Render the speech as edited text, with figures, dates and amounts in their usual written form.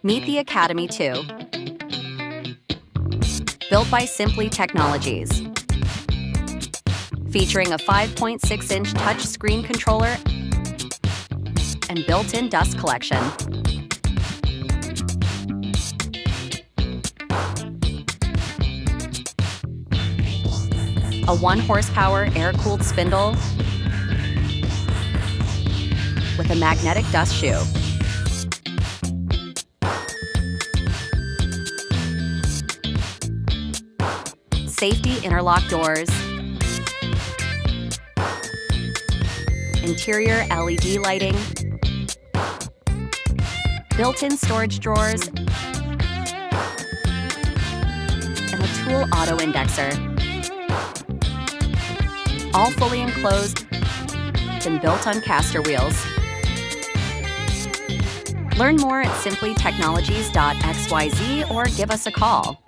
Meet the Academy 2. Built by Simply Technologies. Featuring a 5.6-inch touchscreen controller and built-in dust collection. A 1-horsepower air-cooled spindle with a magnetic dust shoe. Safety interlock doors. Interior LED lighting. Built-in storage drawers. And a tool auto indexer. All fully enclosed and built on caster wheels. Learn more at simplytechnologies.xyz or give us a call.